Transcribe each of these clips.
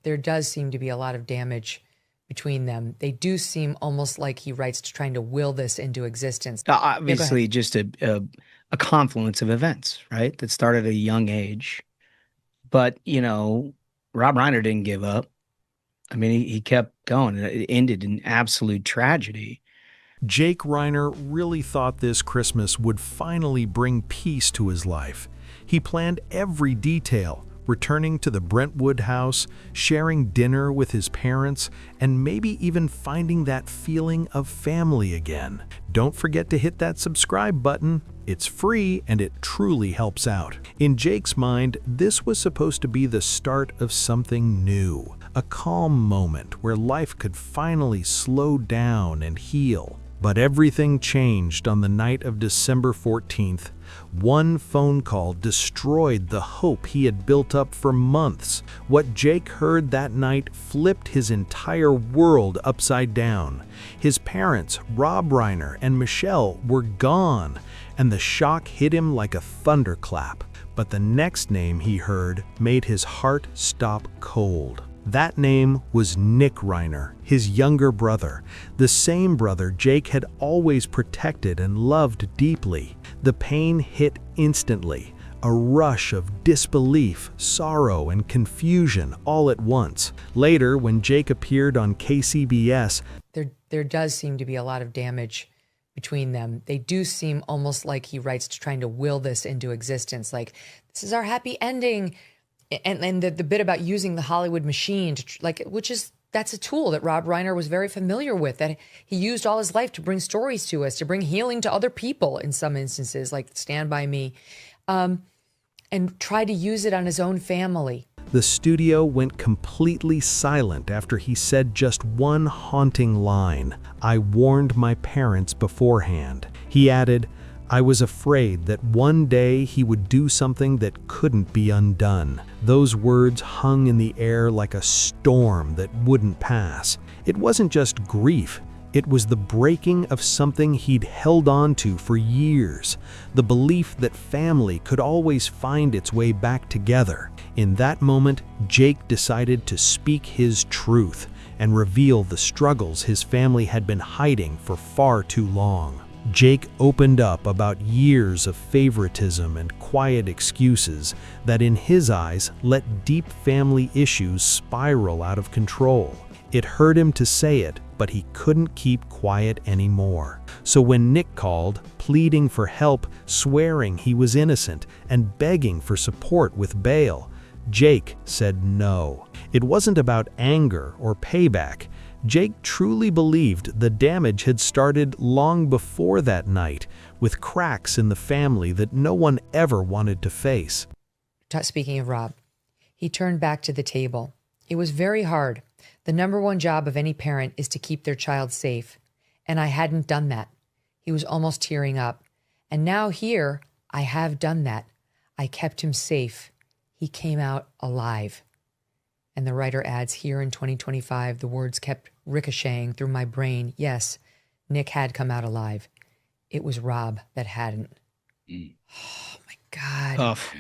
there does seem to be a lot of damage between them. They do seem almost like he writes trying to will this into existence. Yeah, go ahead. Obviously, just a confluence of events, right? That started at a young age. But, Rob Reiner didn't give up. I mean, he kept going, and it ended in absolute tragedy. Jake Reiner really thought this Christmas would finally bring peace to his life. He planned every detail, returning to the Brentwood house, sharing dinner with his parents, and maybe even finding that feeling of family again. Don't forget to hit that subscribe button. It's free and it truly helps out. In Jake's mind, this was supposed to be the start of something new, a calm moment where life could finally slow down and heal. But everything changed on the night of December 14th. One phone call destroyed the hope he had built up for months. What Jake heard that night flipped his entire world upside down. His parents, Rob Reiner and Michelle, were gone, and the shock hit him like a thunderclap. But the next name he heard made his heart stop cold. That name was Nick Reiner, his younger brother, the same brother Jake had always protected and loved deeply. The pain hit instantly, a rush of disbelief, sorrow, and confusion all at once. Later, when Jake appeared on KCBS, there does seem to be a lot of damage between them. They do seem almost like he writes trying to will this into existence, like, this is our happy ending. And the bit about using the Hollywood machine, that's a tool that Rob Reiner was very familiar with, that he used all his life to bring stories to us, to bring healing to other people in some instances, like Stand By Me, and try to use it on his own family. the studio went completely silent after he said just one haunting line: "I warned my parents beforehand." He added, "I was afraid that one day he would do something that couldn't be undone." Those words hung in the air like a storm that wouldn't pass. It wasn't just grief. It was the breaking of something he'd held on to for years, the belief that family could always find its way back together. In that moment, Jake decided to speak his truth and reveal the struggles his family had been hiding for far too long. Jake opened up about years of favoritism and quiet excuses that, in his eyes, let deep family issues spiral out of control. It hurt him to say it, but he couldn't keep quiet anymore. So when Nick called, pleading for help, swearing he was innocent, and begging for support with bail, Jake said no. It wasn't about anger or payback. Jake truly believed the damage had started long before that night, with cracks in the family that no one ever wanted to face. Speaking of Rob, he turned back to the table. It was very hard. The number one job of any parent is to keep their child safe. And I hadn't done that. He was almost tearing up. And now here, I have done that. I kept him safe. He came out alive. And the writer adds, here in 2025, the words kept ricocheting through my brain. Yes, Nick had come out alive. It was Rob that hadn't. Oh, my God. Tough.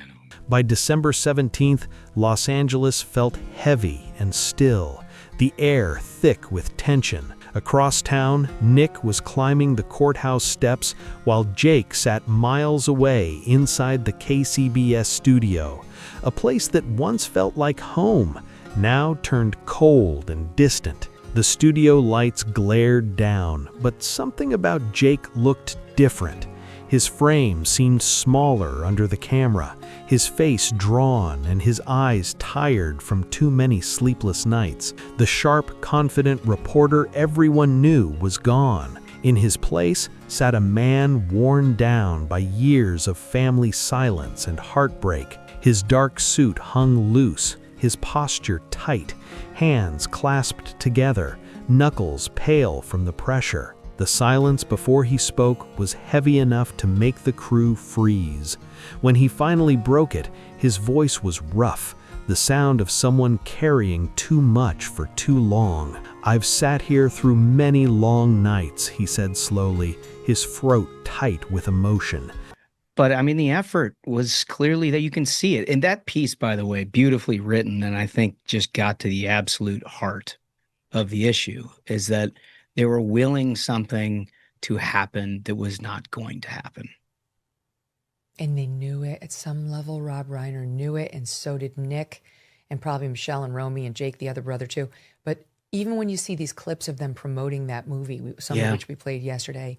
By December 17th, Los Angeles felt heavy and still, the air thick with tension. Across town, Nick was climbing the courthouse steps while Jake sat miles away inside the KCBS studio. A place that once felt like home now turned cold and distant. The studio lights glared down, but something about Jake looked different. His frame seemed smaller under the camera, his face drawn and his eyes tired from too many sleepless nights. The sharp, confident reporter everyone knew was gone. In his place sat a man worn down by years of family silence and heartbreak. His dark suit hung loose, his posture tight, hands clasped together, knuckles pale from the pressure. The silence before he spoke was heavy enough to make the crew freeze. When he finally broke it, his voice was rough, the sound of someone carrying too much for too long. "I've sat here through many long nights," he said slowly, his throat tight with emotion. But I mean, the effort was clearly that you can see it. And that piece, by the way, beautifully written, and I think just got to the absolute heart of the issue, is that they were willing something to happen that was not going to happen. And they knew it at some level. Rob Reiner knew it, and so did Nick, and probably Michelle and Romy and Jake, the other brother, too. But even when you see these clips of them promoting that movie, some of which we played yesterday,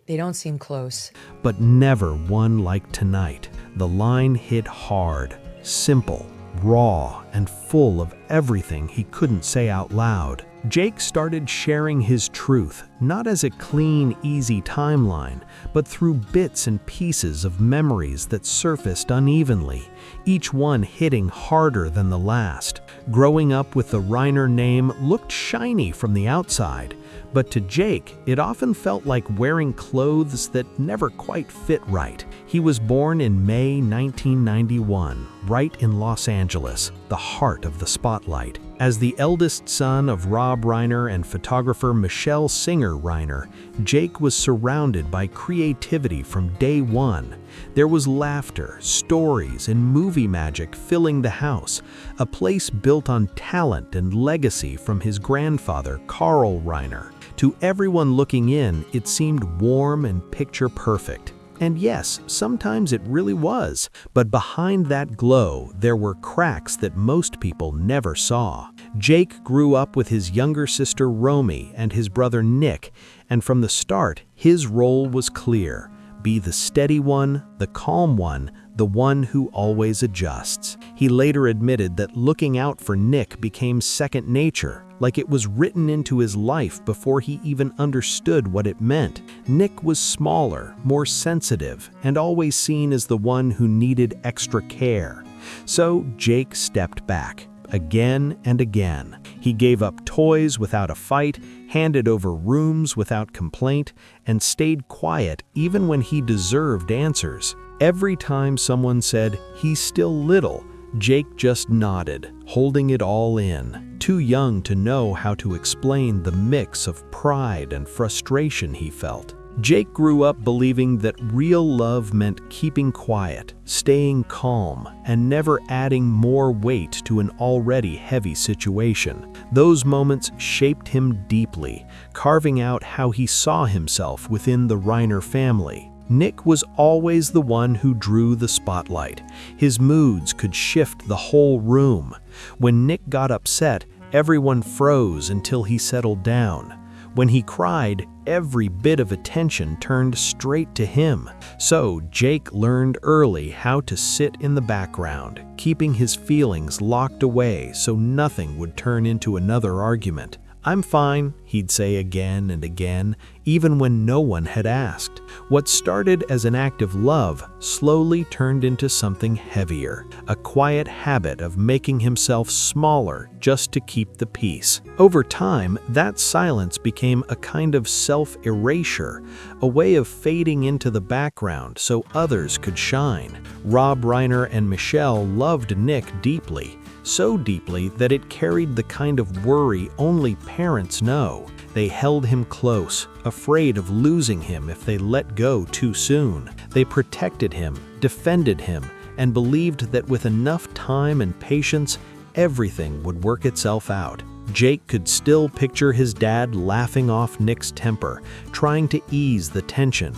they don't seem close. But never one like tonight. The line hit hard, simple, raw, and full of everything he couldn't say out loud. Jake started sharing his truth, not as a clean, easy timeline, but through bits and pieces of memories that surfaced unevenly, each one hitting harder than the last. Growing up with the Reiner name looked shiny from the outside, but to Jake, it often felt like wearing clothes that never quite fit right. He was born in May 1991, right in Los Angeles, the heart of the spotlight. As the eldest son of Rob Reiner and photographer Michelle Singer Reiner, Jake was surrounded by creativity from day one. There was laughter, stories, and movie magic filling the house, a place built on talent and legacy from his grandfather, Carl Reiner. To everyone looking in, it seemed warm and picture perfect. And yes, sometimes it really was, but behind that glow, there were cracks that most people never saw. Jake grew up with his younger sister Romy and his brother Nick, and from the start, his role was clear: be the steady one, the calm one, the one who always adjusts. He later admitted that looking out for Nick became second nature, like it was written into his life before he even understood what it meant. Nick was smaller, more sensitive, and always seen as the one who needed extra care. So Jake stepped back, again and again. He gave up toys without a fight, handed over rooms without complaint, and stayed quiet even when he deserved answers. Every time someone said, "He's still little," Jake just nodded, holding it all in, too young to know how to explain the mix of pride and frustration he felt. Jake grew up believing that real love meant keeping quiet, staying calm, and never adding more weight to an already heavy situation. Those moments shaped him deeply, carving out how he saw himself within the Reiner family. Nick was always the one who drew the spotlight. His moods could shift the whole room. When Nick got upset, everyone froze until he settled down. When he cried, every bit of attention turned straight to him. So Jake learned early how to sit in the background, keeping his feelings locked away so nothing would turn into another argument. "I'm fine," he'd say again and again, even when no one had asked. What started as an act of love slowly turned into something heavier, a quiet habit of making himself smaller just to keep the peace. Over time, that silence became a kind of self-erasure, a way of fading into the background so others could shine. Rob Reiner and Michelle loved Nick deeply, so deeply that it carried the kind of worry only parents know. They held him close, afraid of losing him if they let go too soon. They protected him, defended him, and believed that with enough time and patience, everything would work itself out. Jake could still picture his dad laughing off Nick's temper, trying to ease the tension.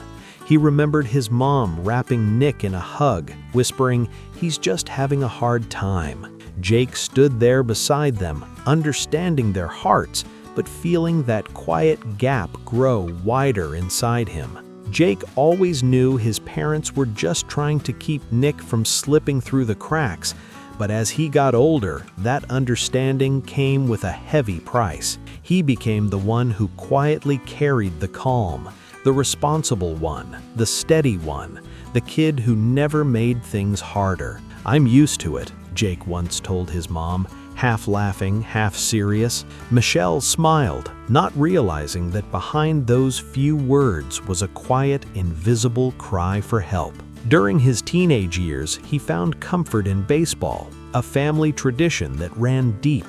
He remembered his mom wrapping Nick in a hug, whispering, "He's just having a hard time." Jake stood there beside them, understanding their hearts, but feeling that quiet gap grow wider inside him. Jake always knew his parents were just trying to keep Nick from slipping through the cracks, but as he got older, that understanding came with a heavy price. He became the one who quietly carried the calm, the responsible one, the steady one, the kid who never made things harder. "I'm used to it," Jake once told his mom, half laughing, half serious. Michelle smiled, not realizing that behind those few words was a quiet, invisible cry for help. During his teenage years, he found comfort in baseball, a family tradition that ran deep.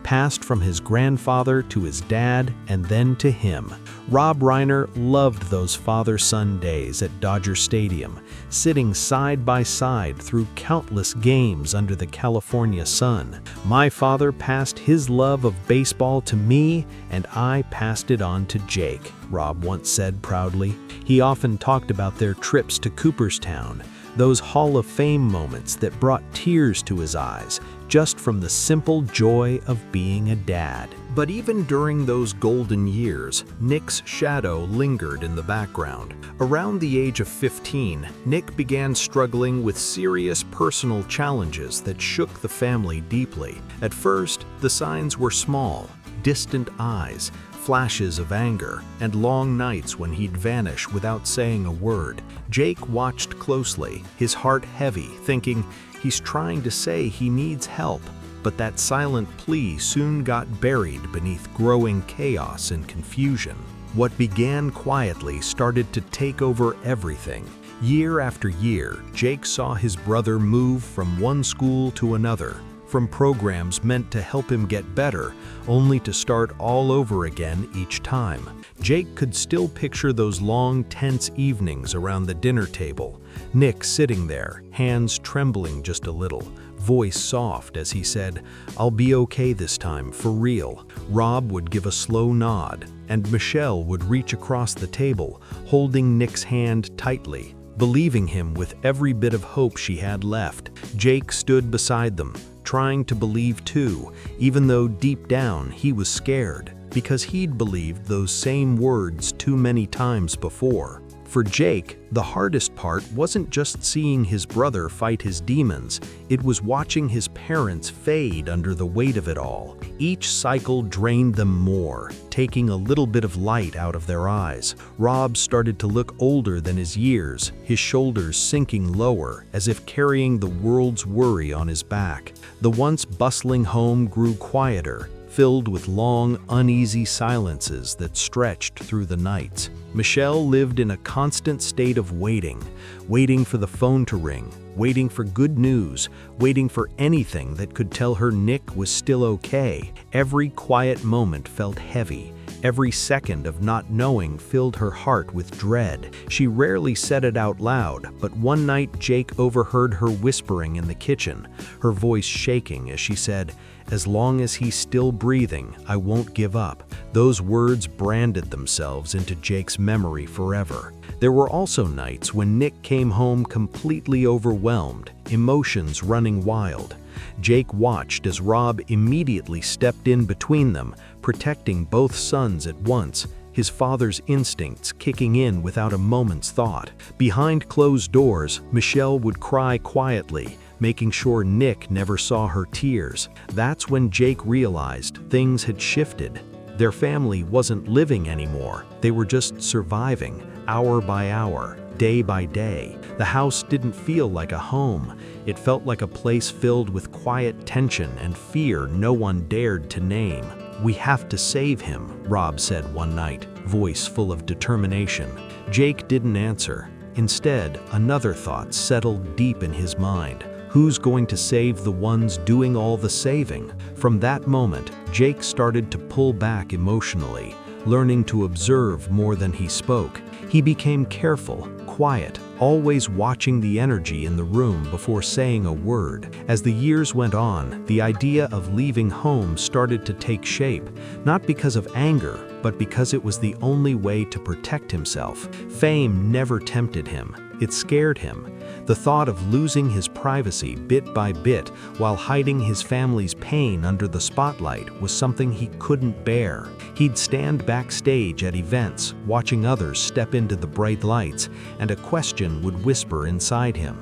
passed from his grandfather to his dad and then to him. Rob Reiner loved those father-son days at Dodger Stadium, sitting side by side through countless games under the California sun. "My father passed his love of baseball to me, and I passed it on to Jake," Rob once said proudly. He often talked about their trips to Cooperstown, those Hall of Fame moments that brought tears to his eyes just from the simple joy of being a dad. But even during those golden years, Nick's shadow lingered in the background. Around the age of 15, Nick began struggling with serious personal challenges that shook the family deeply. At first, the signs were small: distant eyes, flashes of anger, and long nights when he'd vanish without saying a word. Jake watched closely, his heart heavy, thinking, he's trying to say he needs help. But that silent plea soon got buried beneath growing chaos and confusion. What began quietly started to take over everything. Year after year, Jake saw his brother move from one school to another, from programs meant to help him get better, only to start all over again each time. Jake could still picture those long, tense evenings around the dinner table. Nick sitting there, hands trembling just a little, voice soft as he said, "I'll be okay this time, for real." Rob would give a slow nod, and Michelle would reach across the table, holding Nick's hand tightly, believing him with every bit of hope she had left. Jake stood beside them, trying to believe too, even though deep down he was scared, because he'd believed those same words too many times before. For Jake, the hardest part wasn't just seeing his brother fight his demons, it was watching his parents fade under the weight of it all. Each cycle drained them more, taking a little bit of light out of their eyes. Rob started to look older than his years, his shoulders sinking lower, as if carrying the world's worry on his back. The once bustling home grew quieter, filled with long, uneasy silences that stretched through the nights. Michelle lived in a constant state of waiting for the phone to ring, waiting for good news, waiting for anything that could tell her Nick was still okay. Every quiet moment felt heavy. Every second of not knowing filled her heart with dread. She rarely said it out loud, but one night Jake overheard her whispering in the kitchen, her voice shaking as she said, "As long as he's still breathing, I won't give up." Those words branded themselves into Jake's memory forever. There were also nights when Nick came home completely overwhelmed, emotions running wild. Jake watched as Rob immediately stepped in between them, protecting both sons at once, his father's instincts kicking in without a moment's thought. Behind closed doors, Michelle would cry quietly, making sure Nick never saw her tears. That's when Jake realized things had shifted. Their family wasn't living anymore. They were just surviving, hour by hour, day by day. The house didn't feel like a home. It felt like a place filled with quiet tension and fear no one dared to name. "We have to save him," Rob said one night, voice full of determination. Jake didn't answer. Instead, another thought settled deep in his mind. Who's going to save the ones doing all the saving? From that moment, Jake started to pull back emotionally, learning to observe more than he spoke. He became careful, quiet, always watching the energy in the room before saying a word. As the years went on, the idea of leaving home started to take shape, not because of anger, but because it was the only way to protect himself. Fame never tempted him. It scared him. The thought of losing his privacy bit by bit while hiding his family's pain under the spotlight was something he couldn't bear. He'd stand backstage at events, watching others step into the bright lights, and a question would whisper inside him.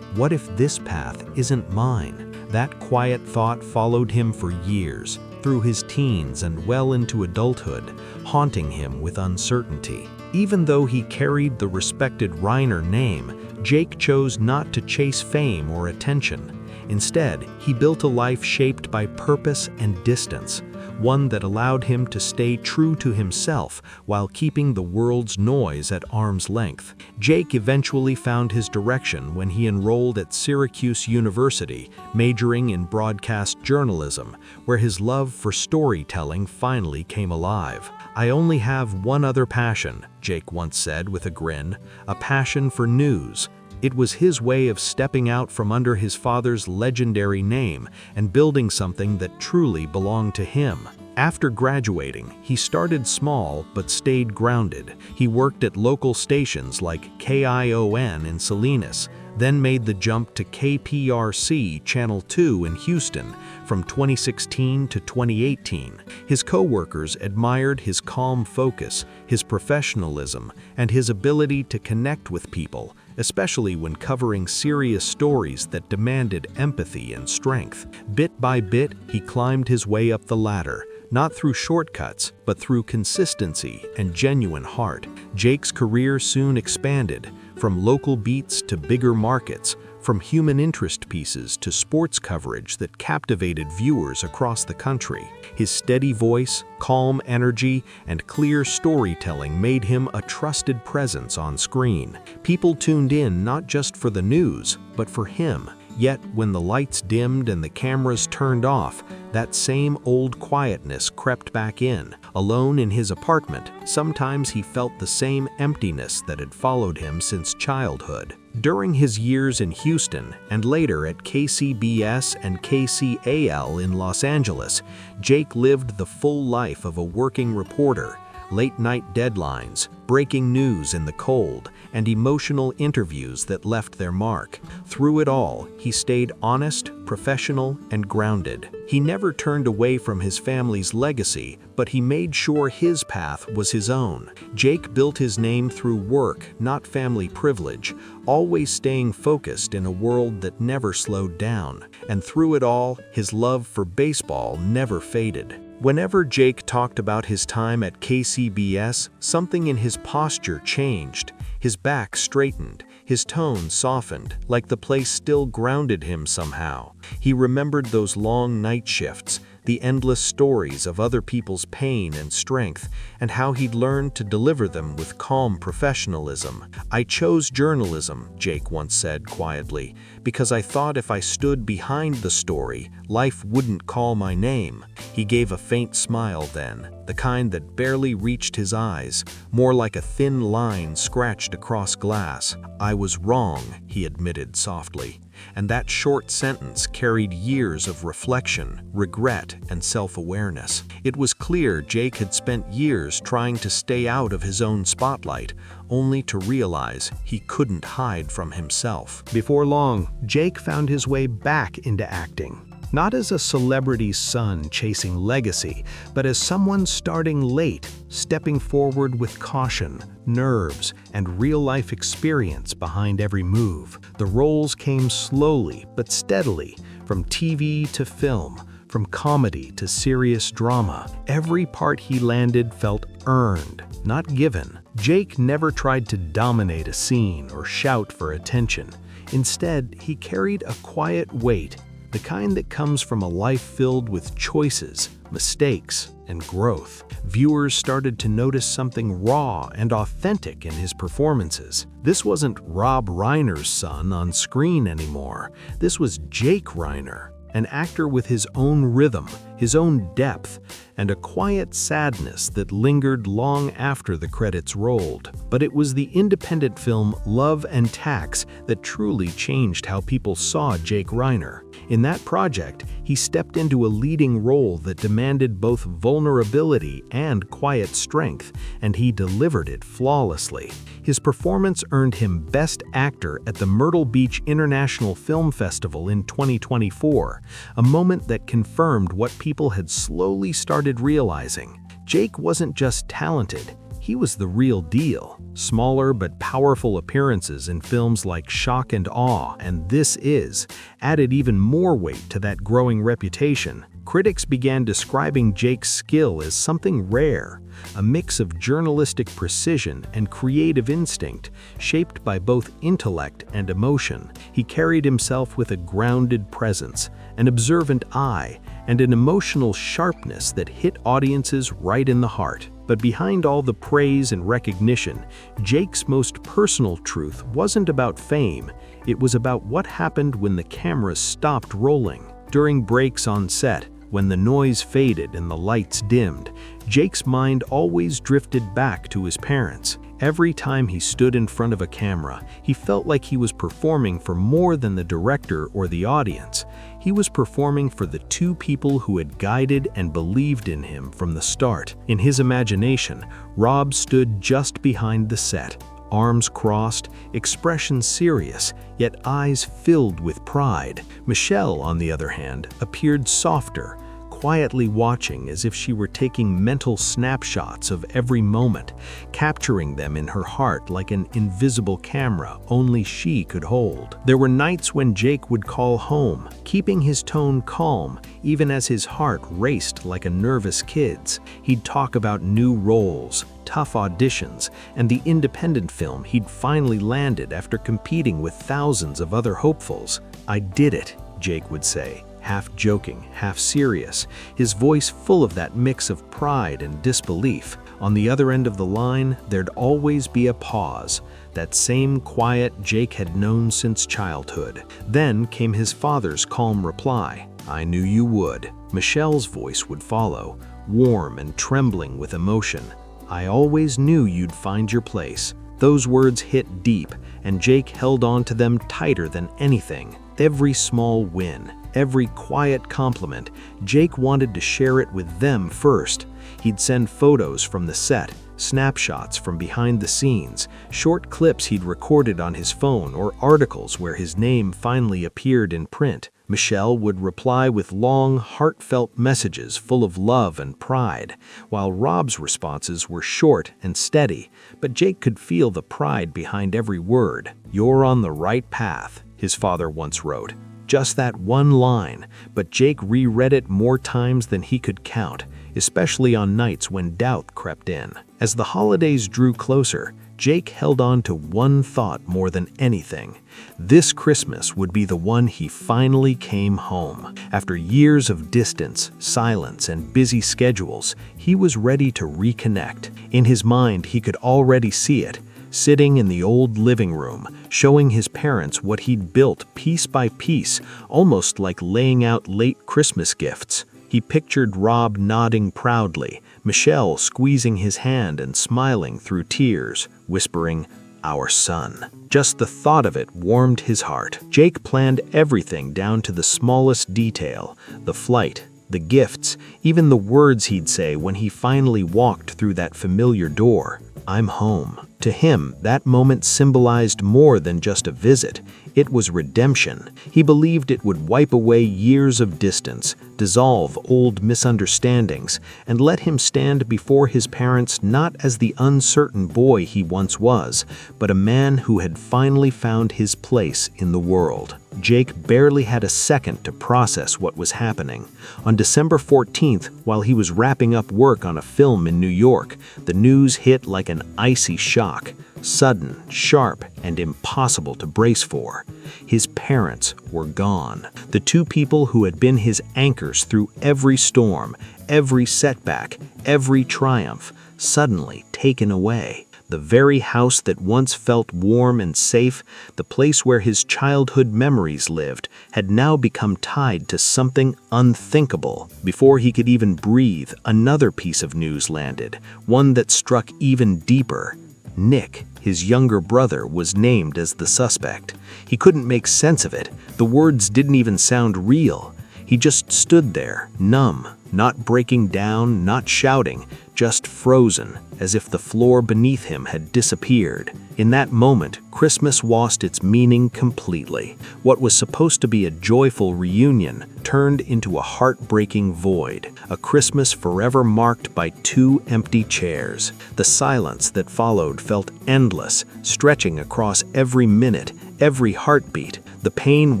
What if this path isn't mine? That quiet thought followed him for years, through his teens and well into adulthood, haunting him with uncertainty. Even though he carried the respected Reiner name, Jake chose not to chase fame or attention. Instead, he built a life shaped by purpose and distance, one that allowed him to stay true to himself while keeping the world's noise at arm's length. Jake eventually found his direction when he enrolled at Syracuse University, majoring in broadcast journalism, where his love for storytelling finally came alive. "I only have one other passion," Jake once said with a grin, "a passion for news." It was his way of stepping out from under his father's legendary name and building something that truly belonged to him. After graduating, he started small but stayed grounded. He worked at local stations like KION in Salinas, then made the jump to KPRC Channel 2 in Houston from 2016 to 2018. His co-workers admired his calm focus, his professionalism, and his ability to connect with people, especially when covering serious stories that demanded empathy and strength. Bit by bit, he climbed his way up the ladder, not through shortcuts, but through consistency and genuine heart. Jake's career soon expanded, from local beats to bigger markets, from human interest pieces to sports coverage that captivated viewers across the country. His steady voice, calm energy, and clear storytelling made him a trusted presence on screen. People tuned in not just for the news, but for him. Yet, when the lights dimmed and the cameras turned off, that same old quietness crept back in. Alone in his apartment, sometimes he felt the same emptiness that had followed him since childhood. During his years in Houston and later at KCBS and KCAL in Los Angeles, Jake lived the full life of a working reporter. Late-night deadlines, breaking news in the cold, and emotional interviews that left their mark. Through it all, he stayed honest, professional, and grounded. He never turned away from his family's legacy, but he made sure his path was his own. Jake built his name through work, not family privilege, always staying focused in a world that never slowed down. And through it all, his love for baseball never faded. Whenever Jake talked about his time at KCBS, something in his posture changed. His back straightened, his tone softened, like the place still grounded him somehow. He remembered those long night shifts, the endless stories of other people's pain and strength, and how he'd learned to deliver them with calm professionalism. "I chose journalism," Jake once said quietly, "because I thought if I stood behind the story, life wouldn't call my name." He gave a faint smile then, the kind that barely reached his eyes, more like a thin line scratched across glass. "I was wrong," he admitted softly. And that short sentence carried years of reflection, regret, and self-awareness. It was clear Jake had spent years trying to stay out of his own spotlight, only to realize he couldn't hide from himself. Before long, Jake found his way back into acting. Not as a celebrity's son chasing legacy, but as someone starting late, stepping forward with caution, nerves, and real-life experience behind every move. The roles came slowly but steadily, from TV to film, from comedy to serious drama. Every part he landed felt earned, not given. Jake never tried to dominate a scene or shout for attention. Instead, he carried a quiet weight, the kind that comes from a life filled with choices, mistakes, and growth. Viewers started to notice something raw and authentic in his performances. This wasn't Rob Reiner's son on screen anymore. This was Jake Reiner, an actor with his own rhythm, his own depth, and a quiet sadness that lingered long after the credits rolled. But it was the independent film Love and Tax that truly changed how people saw Jake Reiner. In that project, he stepped into a leading role that demanded both vulnerability and quiet strength, and he delivered it flawlessly. His performance earned him Best Actor at the Myrtle Beach International Film Festival in 2024, a moment that confirmed what people had slowly started realizing. Jake wasn't just talented, he was the real deal. Smaller but powerful appearances in films like Shock and Awe and This Is added even more weight to that growing reputation. Critics began describing Jake's skill as something rare, a mix of journalistic precision and creative instinct, shaped by both intellect and emotion. He carried himself with a grounded presence, an observant eye, and an emotional sharpness that hit audiences right in the heart. But behind all the praise and recognition, Jake's most personal truth wasn't about fame. It was about what happened when the cameras stopped rolling. During breaks on set, when the noise faded and the lights dimmed, Jake's mind always drifted back to his parents. Every time he stood in front of a camera, he felt like he was performing for more than the director or the audience. He was performing for the two people who had guided and believed in him from the start. In his imagination, Rob stood just behind the set, arms crossed, expression serious, yet eyes filled with pride. Michelle, on the other hand, appeared softer, quietly watching as if she were taking mental snapshots of every moment, capturing them in her heart like an invisible camera only she could hold. There were nights when Jake would call home, keeping his tone calm, even as his heart raced like a nervous kid's. He'd talk about new roles, tough auditions, and the independent film he'd finally landed after competing with thousands of other hopefuls. "I did it," Jake would say, half joking, half serious, his voice full of that mix of pride and disbelief. On the other end of the line, there'd always be a pause, that same quiet Jake had known since childhood. Then came his father's calm reply, "I knew you would." Michelle's voice would follow, warm and trembling with emotion. "I always knew you'd find your place." Those words hit deep, and Jake held on to them tighter than anything. Every small win, every quiet compliment, Jake wanted to share it with them first. He'd send photos from the set, snapshots from behind the scenes, short clips he'd recorded on his phone, or articles where his name finally appeared in print. Michelle would reply with long, heartfelt messages full of love and pride, while Rob's responses were short and steady, but Jake could feel the pride behind every word. "You're on the right path," his father once wrote. Just that one line, but Jake reread it more times than he could count, especially on nights when doubt crept in. As the holidays drew closer, Jake held on to one thought more than anything. This Christmas would be the one he finally came home. After years of distance, silence, and busy schedules, he was ready to reconnect. In his mind, he could already see it, sitting in the old living room, showing his parents what he'd built piece by piece, almost like laying out late Christmas gifts. He pictured Rob nodding proudly, Michelle squeezing his hand and smiling through tears, whispering, "Our son." Just the thought of it warmed his heart. Jake planned everything down to the smallest detail, the flight, the gifts, even the words he'd say when he finally walked through that familiar door. "I'm home." To him, that moment symbolized more than just a visit. It was redemption. He believed it would wipe away years of distance, dissolve old misunderstandings, and let him stand before his parents not as the uncertain boy he once was, but a man who had finally found his place in the world. Jake barely had a second to process what was happening. On December 14th, while he was wrapping up work on a film in New York, the news hit like an icy shock. Sudden, sharp, and impossible to brace for. His parents were gone. The two people who had been his anchors through every storm, every setback, every triumph, suddenly taken away. The very house that once felt warm and safe, the place where his childhood memories lived, had now become tied to something unthinkable. Before he could even breathe, another piece of news landed, one that struck even deeper. Nick, his younger brother, was named as the suspect. He couldn't make sense of it. The words didn't even sound real. He just stood there, numb, not breaking down, not shouting, just frozen, as if the floor beneath him had disappeared. In that moment, Christmas lost its meaning completely. What was supposed to be a joyful reunion turned into a heartbreaking void, a Christmas forever marked by two empty chairs. The silence that followed felt endless, stretching across every minute, every heartbeat. The pain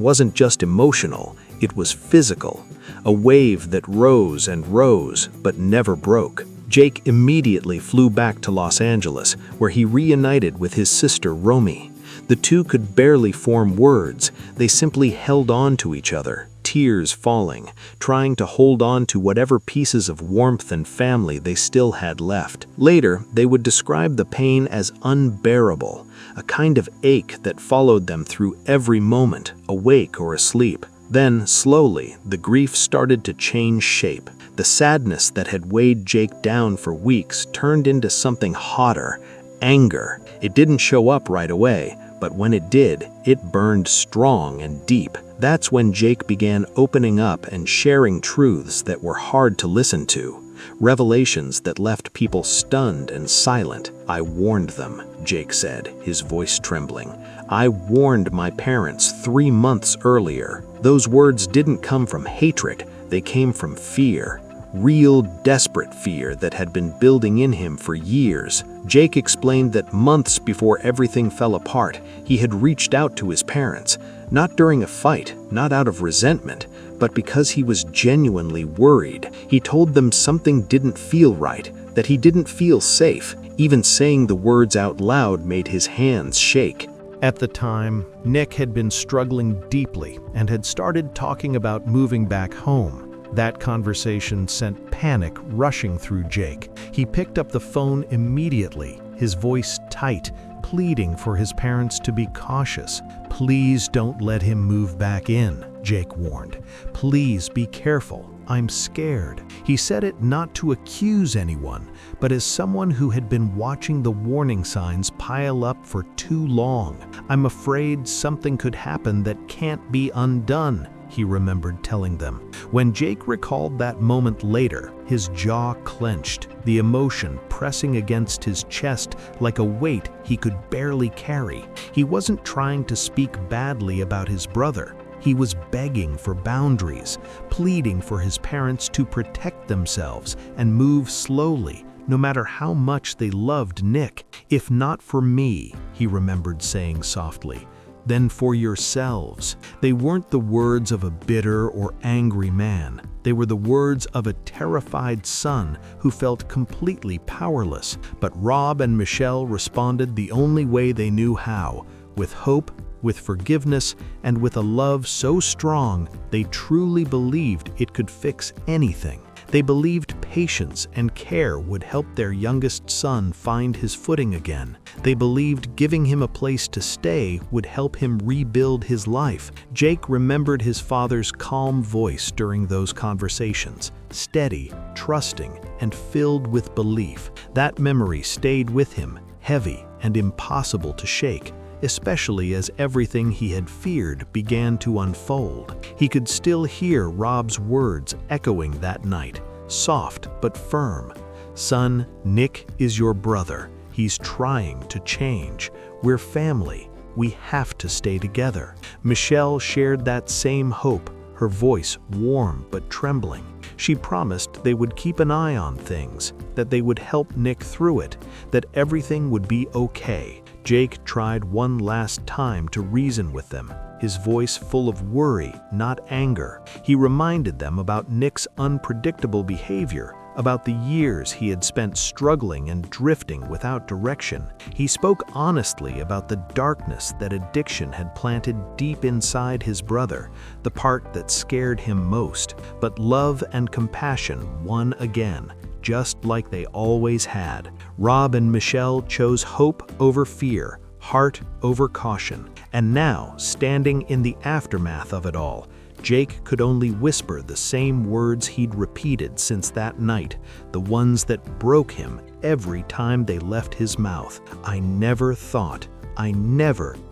wasn't just emotional, it was physical, a wave that rose and rose but never broke. Jake immediately flew back to Los Angeles, where he reunited with his sister Romy. The two could barely form words. They simply held on to each other, tears falling, trying to hold on to whatever pieces of warmth and family they still had left. Later, they would describe the pain as unbearable, a kind of ache that followed them through every moment, awake or asleep. Then, slowly, the grief started to change shape. The sadness that had weighed Jake down for weeks turned into something hotter, anger. It didn't show up right away, but when it did, it burned strong and deep. That's when Jake began opening up and sharing truths that were hard to listen to. Revelations that left people stunned and silent. "I warned them," Jake said, his voice trembling. "I warned my parents 3 months earlier." Those words didn't come from hatred, they came from fear. Real, desperate fear that had been building in him for years. Jake explained that months before everything fell apart, he had reached out to his parents, not during a fight, not out of resentment, but because he was genuinely worried. He told them something didn't feel right, that he didn't feel safe. Even saying the words out loud made his hands shake. At the time, Nick had been struggling deeply and had started talking about moving back home. That conversation sent panic rushing through Jake. He picked up the phone immediately, his voice tight, pleading for his parents to be cautious. "Please don't let him move back in," Jake warned. "Please be careful. I'm scared." He said it not to accuse anyone, but as someone who had been watching the warning signs pile up for too long. "I'm afraid something could happen that can't be undone," he remembered telling them. When Jake recalled that moment later, his jaw clenched, the emotion pressing against his chest like a weight he could barely carry. He wasn't trying to speak badly about his brother. He was begging for boundaries, pleading for his parents to protect themselves and move slowly, no matter how much they loved Nick. "If not for me," he remembered saying softly, "then for yourselves." They weren't the words of a bitter or angry man. They were the words of a terrified son who felt completely powerless. But Rob and Michelle responded the only way they knew how, with hope, with forgiveness, and with a love so strong they truly believed it could fix anything. They believed patience and care would help their youngest son find his footing again. They believed giving him a place to stay would help him rebuild his life. Jake remembered his father's calm voice during those conversations, steady, trusting, and filled with belief. That memory stayed with him, heavy and impossible to shake, especially as everything he had feared began to unfold. He could still hear Rob's words echoing that night, soft but firm. "Son, Nick is your brother. He's trying to change. We're family. We have to stay together." Michelle shared that same hope, her voice warm but trembling. She promised they would keep an eye on things, that they would help Nick through it, that everything would be okay. Jake tried one last time to reason with them, his voice full of worry, not anger. He reminded them about Nick's unpredictable behavior, about the years he had spent struggling and drifting without direction. He spoke honestly about the darkness that addiction had planted deep inside his brother, the part that scared him most. But love and compassion won again, just like they always had. Rob and Michelle chose hope over fear, heart over caution. And now, standing in the aftermath of it all, Jake could only whisper the same words he'd repeated since that night, the ones that broke him every time they left his mouth. I never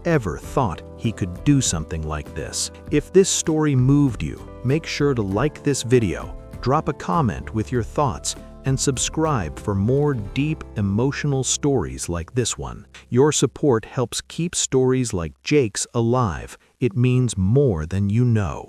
ever thought he could do something like this. If this story moved you, make sure to like this video, drop a comment with your thoughts, and subscribe for more deep, emotional stories like this one. Your support helps keep stories like Jake's alive. It means more than you know.